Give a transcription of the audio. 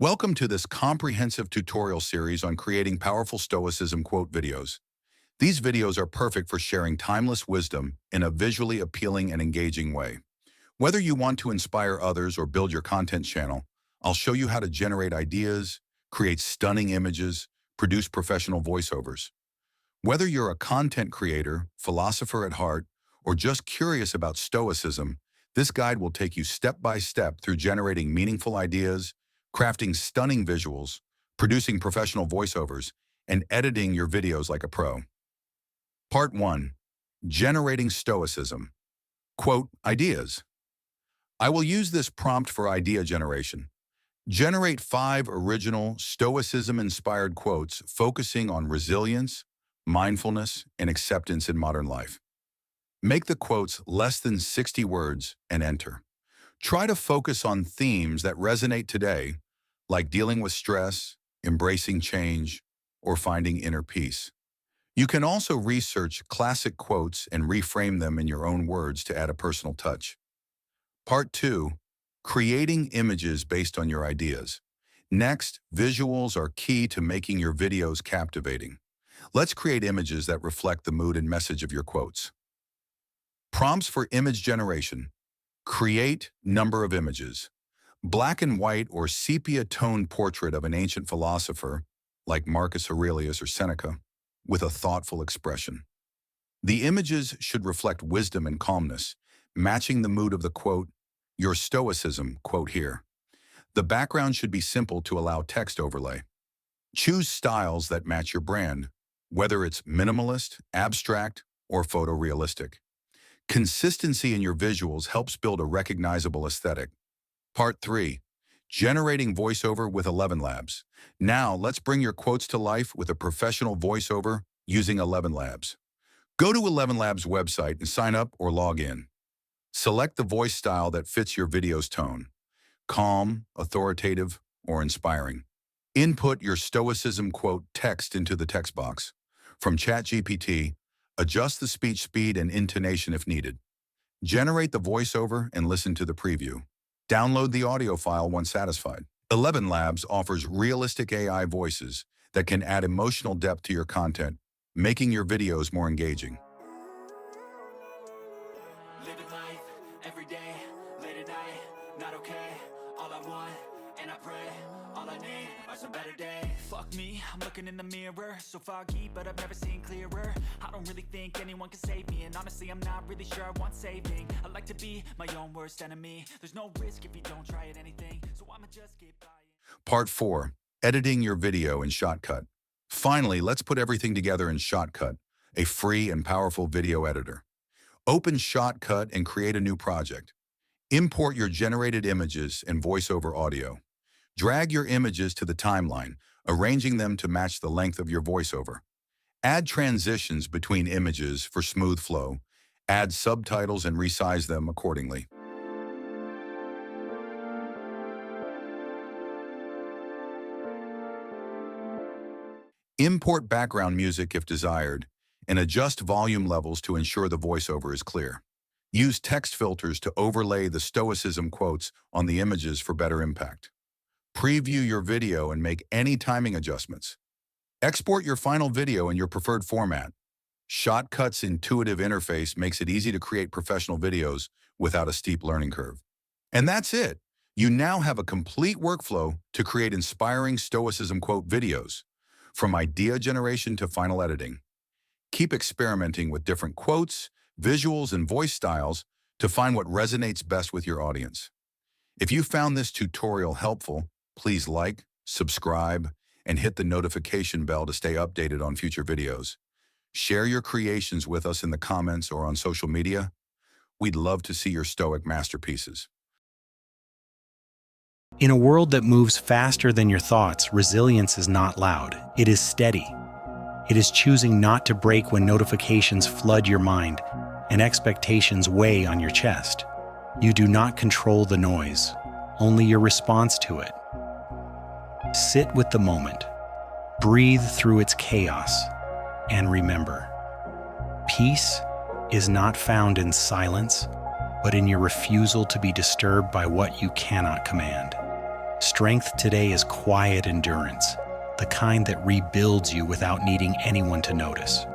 Welcome to this comprehensive tutorial series on creating powerful Stoicism quote videos. These videos are perfect for sharing timeless wisdom in a visually appealing and engaging way. Whether you want to inspire others or build your content channel, I'll show you how to generate ideas, create stunning images, produce professional voiceovers. Whether you're a content creator, philosopher at heart, or just curious about Stoicism, this guide will take you step by step through generating meaningful ideas, crafting stunning visuals, producing professional voiceovers, and editing your videos like a pro. Part 1. Generating Stoicism. Quote, ideas. I will use this prompt for idea generation. Generate 5 original Stoicism-inspired quotes focusing on resilience, mindfulness, and acceptance in modern life. Make the quotes less than 60 words and enter. Try to focus on themes that resonate today, like dealing with stress, embracing change, or finding inner peace. You can also research classic quotes and reframe them in your own words to add a personal touch. Part 2. Creating images based on your ideas. Next, visuals are key to making your videos captivating. Let's create images that reflect the mood and message of your quotes. Prompts for image generation. Create number of images. Black and white or sepia-toned portrait of an ancient philosopher, like Marcus Aurelius or Seneca, with a thoughtful expression. The images should reflect wisdom and calmness, matching the mood of the quote, your Stoicism quote here. The background should be simple to allow text overlay. Choose styles that match your brand, whether it's minimalist, abstract, or photorealistic. Consistency in your visuals helps build a recognizable aesthetic. Part 3. Generating voiceover with ElevenLabs. Now, let's bring your quotes to life with a professional voiceover using ElevenLabs. Go to ElevenLabs website and sign up or log in. Select the voice style that fits your video's tone. Calm, authoritative, or inspiring. Input your Stoicism quote text into the text box. From ChatGPT, adjust the speech speed and intonation if needed. Generate the voiceover and listen to the preview. Download the audio file once satisfied. ElevenLabs offers realistic AI voices that can add emotional depth to your content, making your videos more engaging. Living life every day, late at night, not okay. All I want, and I pray, all I need are some better days. Fuck me, I'm looking in the mirror, so foggy, but I've never seen clearer. I don't really think anyone can save me, and honestly, I'm not really sure I want saving. I like to be my own worst enemy. There's no risk if you don't try at anything, so I'ma just keep buying. Part 4. Editing your video in Shotcut. Finally, let's put everything together in Shotcut, a free and powerful video editor. Open Shotcut and create a new project. Import your generated images and voiceover audio. Drag your images to the timeline, arranging them to match the length of your voiceover. Add transitions between images for smooth flow. Add subtitles and resize them accordingly. Import background music if desired, and adjust volume levels to ensure the voiceover is clear. Use text filters to overlay the Stoicism quotes on the images for better impact. Preview your video and make any timing adjustments. Export your final video in your preferred format. Shotcut's intuitive interface makes it easy to create professional videos without a steep learning curve. And that's it. You now have a complete workflow to create inspiring Stoicism quote videos, from idea generation to final editing. Keep experimenting with different quotes, visuals, and voice styles to find what resonates best with your audience. If you found this tutorial helpful, please like, subscribe, and hit the notification bell to stay updated on future videos. Share your creations with us in the comments or on social media. We'd love to see your Stoic masterpieces. In a world that moves faster than your thoughts, resilience is not loud. It is steady. It is choosing not to break when notifications flood your mind and expectations weigh on your chest. You do not control the noise, only your response to it. Sit with the moment, breathe through its chaos, and remember, peace is not found in silence, but in your refusal to be disturbed by what you cannot command. Strength today is quiet endurance, the kind that rebuilds you without needing anyone to notice.